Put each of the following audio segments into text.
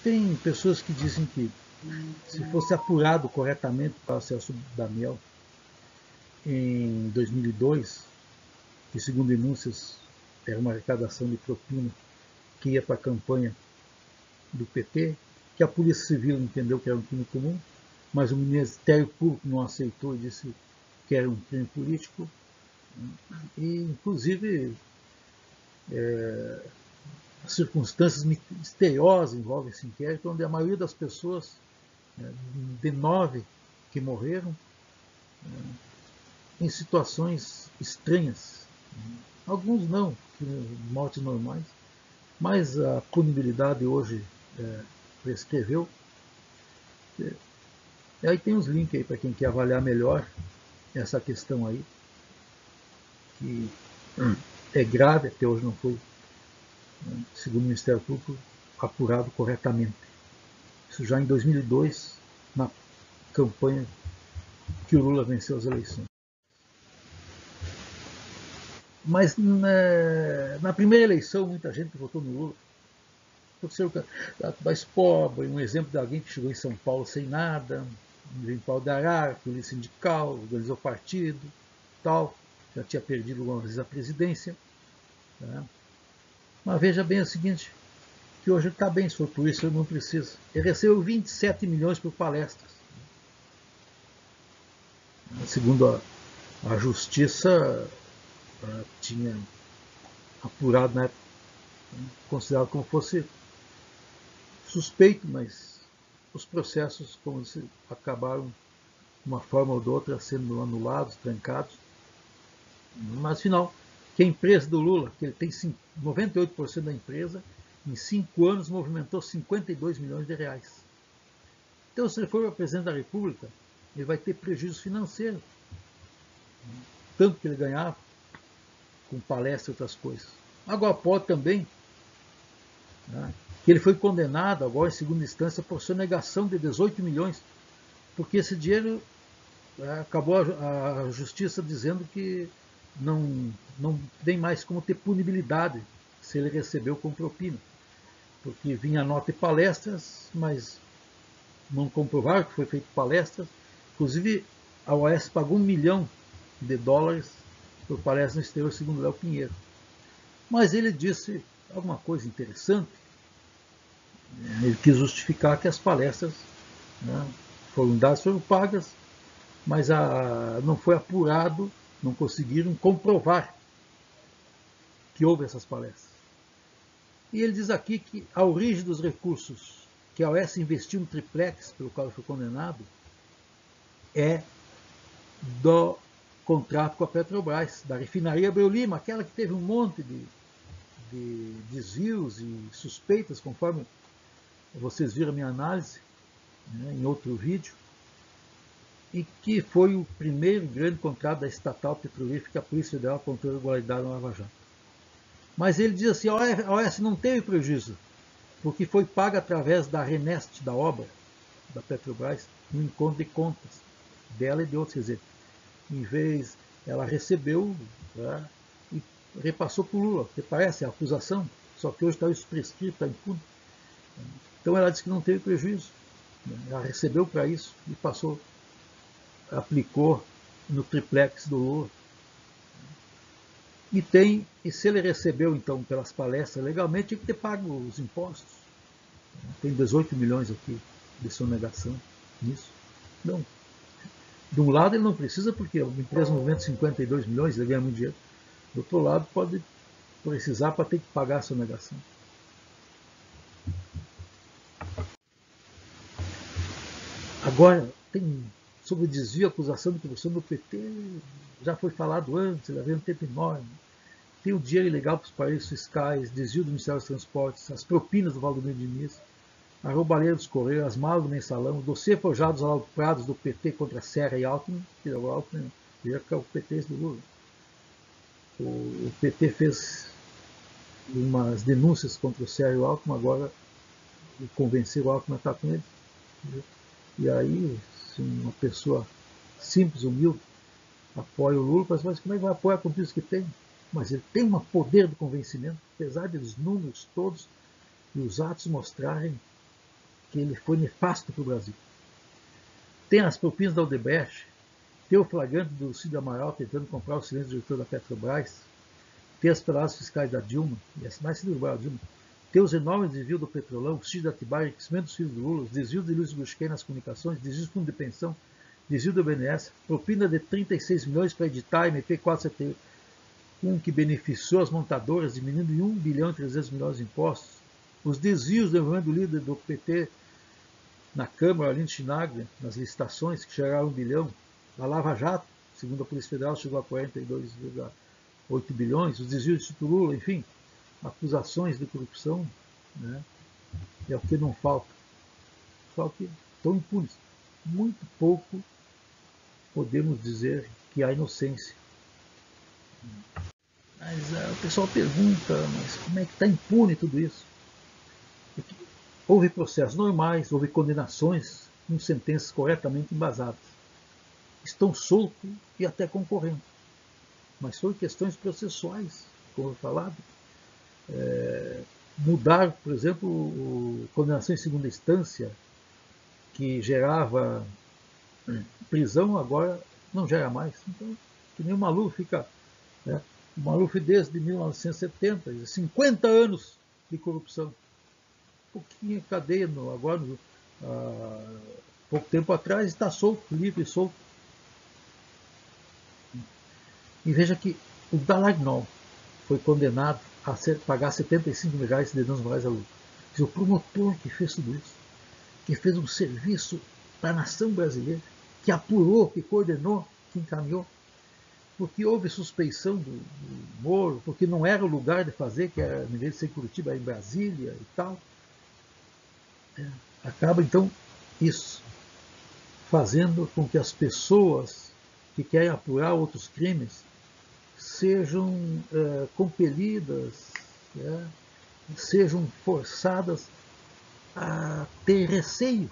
Tem pessoas que dizem que se fosse apurado corretamente o processo da Mel em 2002, que segundo denúncias era uma arrecadação de propina que ia para a campanha do PT, que a Polícia Civil entendeu que era um crime comum, mas o Ministério Público não aceitou e disse que era um crime político. E, inclusive, as circunstâncias misteriosas envolvem esse inquérito, onde a maioria das pessoas, de 9 que morreram, em situações estranhas. Alguns não, mortes normais, mas a punibilidade hoje prescreveu. E aí tem uns links aí para quem quer avaliar melhor essa questão aí, que é grave, até hoje não foi, segundo o Ministério Público, apurado corretamente. Isso já em 2002, na campanha que o Lula venceu as eleições. Mas na primeira eleição, muita gente votou no Lula por ser o candidato mais pobre, um exemplo de alguém que chegou em São Paulo sem nada, veio em pau de arara, polícia sindical, organizou partido, tal, já tinha perdido algumas vezes a presidência. Tá? Mas veja bem o seguinte, que hoje ele está bem, se for por isso ele não precisa. Ele recebeu 27 milhões por palestras. Segundo a justiça, tinha apurado na época, considerado como fosse suspeito, mas os processos, como se acabaram de uma forma ou de outra sendo anulados, trancados. Mas afinal, que a empresa do Lula, que ele tem 98% da empresa, em 5 anos movimentou 52 milhões de reais. Então, se ele for o presidente da República, ele vai ter prejuízo financeiro. Tanto que ele ganhava com palestra e outras coisas. Agora pode também, né, que ele foi condenado agora em segunda instância por sonegação de 18 milhões, porque esse dinheiro acabou a justiça dizendo que não tem mais como ter punibilidade se ele recebeu com propina, porque vinha nota de palestras, mas não comprovaram que foi feito palestras. Inclusive a OAS pagou $1 milhão por palestra no exterior, segundo Léo Pinheiro. Mas ele disse alguma coisa interessante. Ele quis justificar que as palestras, né, foram dadas, foram pagas, mas não foi apurado, não conseguiram comprovar que houve essas palestras. E ele diz aqui que a origem dos recursos que a OAS investiu no triplex, pelo qual ele foi condenado, é do contrato com a Petrobras, da refinaria Abreu Lima, aquela que teve um monte de desvios e suspeitas, conforme vocês viram a minha análise, né, em outro vídeo, e que foi o primeiro grande contrato da estatal petrolífera que a Polícia Federal contra a irregularidade na Lava Jato. Mas ele diz assim, a OAS não teve prejuízo, porque foi paga através da Renest, da obra da Petrobras, no encontro de contas dela e de outros. Quer dizer, em vez, ela recebeu, né, e repassou para o Lula, que parece a acusação, só que hoje está isso prescrito, está impune. Então ela disse que não teve prejuízo, né, ela recebeu para isso e passou, aplicou no triplex do Lula. E se ele recebeu então pelas palestras legalmente, tinha que ter pago os impostos. Tem 18 milhões aqui de sonegação nisso. Não. De um lado ele não precisa, porque a empresa movimenta 52 milhões, ele ganha muito dinheiro. Do outro lado pode precisar para ter que pagar a sonegação. Agora, tem sobre desvio, acusação de corrupção do PT, já foi falado antes, levei um tempo enorme. Tem o dinheiro ilegal para os paraísos fiscais, desvio do Ministério dos Transportes, as propinas do Valdomiro Diniz, a roubalheira dos Correios, as malas do Mensalão, o dossiê forjado dos aloprados do PT contra a Serra e Alckmin, que é o Alckmin, que é o PT do Lula. O PT fez umas denúncias contra o Serra e o Alckmin, agora convencer o Alckmin a estar com ele. E aí, se uma pessoa simples, humilde, apoia o Lula, mas como é que vai apoiar com tudo isso que tem? Mas ele tem um poder de convencimento, apesar dos números todos e os atos mostrarem que ele foi nefasto para o Brasil. Tem as propinas da Odebrecht, tem o flagrante do Cid Amaral tentando comprar o silêncio do diretor da Petrobras, tem as pedradas fiscais da Dilma, e as mais da Dilma, tem os enormes desvios do Petrolão, o sítio da Atibaia, enriquecimento dos filhos do Lula, os desvios de Luiz Busquets nas comunicações, desvios do fundo de pensão, desvio do BNDES, propina de 36 milhões para editar a MP 471, que beneficiou as montadoras, diminuindo em 1 bilhão e 300 milhões de impostos, os desvios do envolvimento do líder do PT na Câmara, Arlindo Chinaglia, nas licitações, que chegaram a 1 bilhão, a Lava Jato, segundo a Polícia Federal, chegou a 42,8 bilhões, os desvios do Instituto Lula, enfim, acusações de corrupção, né, é o que não falta. Só que estão impunes. Muito pouco podemos dizer que há inocência. Mas o pessoal pergunta, mas como é que está impune tudo isso? Porque houve processos normais, houve condenações com sentenças corretamente embasadas. Estão soltos e até concorrendo. Mas foram questões processuais, como eu falado. Mudar, por exemplo, a condenação em segunda instância, que gerava prisão, agora não gera mais. Então, que nem o Maluf fica... Né? O Maluf desde 1970, 50 anos de corrupção. Pouquinho cadeia, agora, pouco tempo atrás, está solto, livre e solto. E veja que o Dallagnol foi condenado a pagar 75 mil reais de danos morais a Lula. O promotor que fez tudo isso, que fez um serviço para a nação brasileira, que apurou, que coordenou, que encaminhou, porque houve suspeição do Moro, porque não era o lugar de fazer, que era, em vez de ser em Curitiba, era em Brasília e tal. Acaba, então, isso fazendo com que as pessoas que querem apurar outros crimes sejam compelidas, sejam forçadas a ter receio.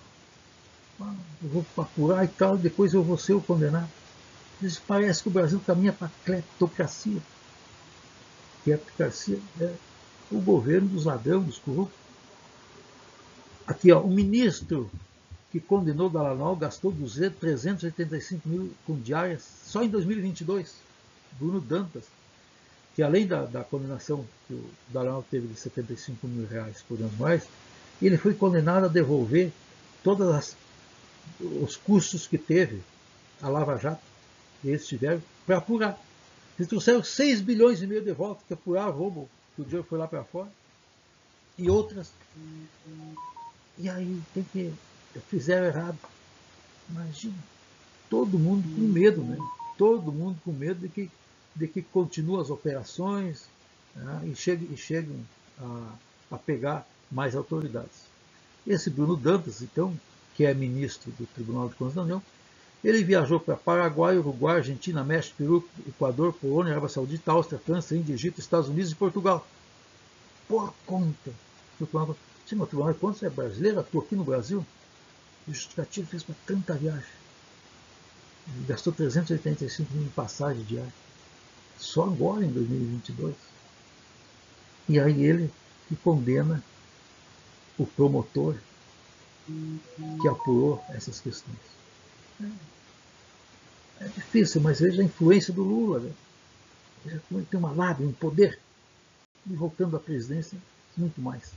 Eu vou apurar e tal, depois eu vou ser o condenado. Isso parece que o Brasil caminha para a cleptocracia. Cleptocracia é o governo dos ladrões, dos corruptos. Aqui, ó, o ministro que condenou Dallagnol gastou 385 mil com diárias só em 2022. Bruno Dantas, que além da condenação que o Dallagnol teve de 75 mil reais por danos morais, ele foi condenado a devolver todos os custos que teve a Lava Jato, que eles tiveram, para apurar. Eles trouxeram 6 bilhões e meio de volta, que apurar roubo, que o dinheiro foi lá para fora, e outras. E aí tem que... fizeram errado. Imagina, todo mundo com medo, né? Todo mundo com medo de que continuem as operações, né? e cheguem a pegar mais autoridades. Esse Bruno Dantas, então, que é ministro do Tribunal de Contas da União, ele viajou para Paraguai, Uruguai, Argentina, México, Peru, Equador, Polônia, Arábia Saudita, Áustria, França, Índia, Egito, Estados Unidos e Portugal. Por conta. Sim, o Tribunal de Contas é brasileiro, atua aqui no Brasil. O justificativo fez para tanta viagem. Ele gastou 385 mil em passagem diária. Só agora, em 2022. E aí ele que condena o promotor que apurou essas questões. É difícil, mas veja a influência do Lula. Né? Veja como ele tem uma lábia, um poder. E voltando à presidência, muito mais.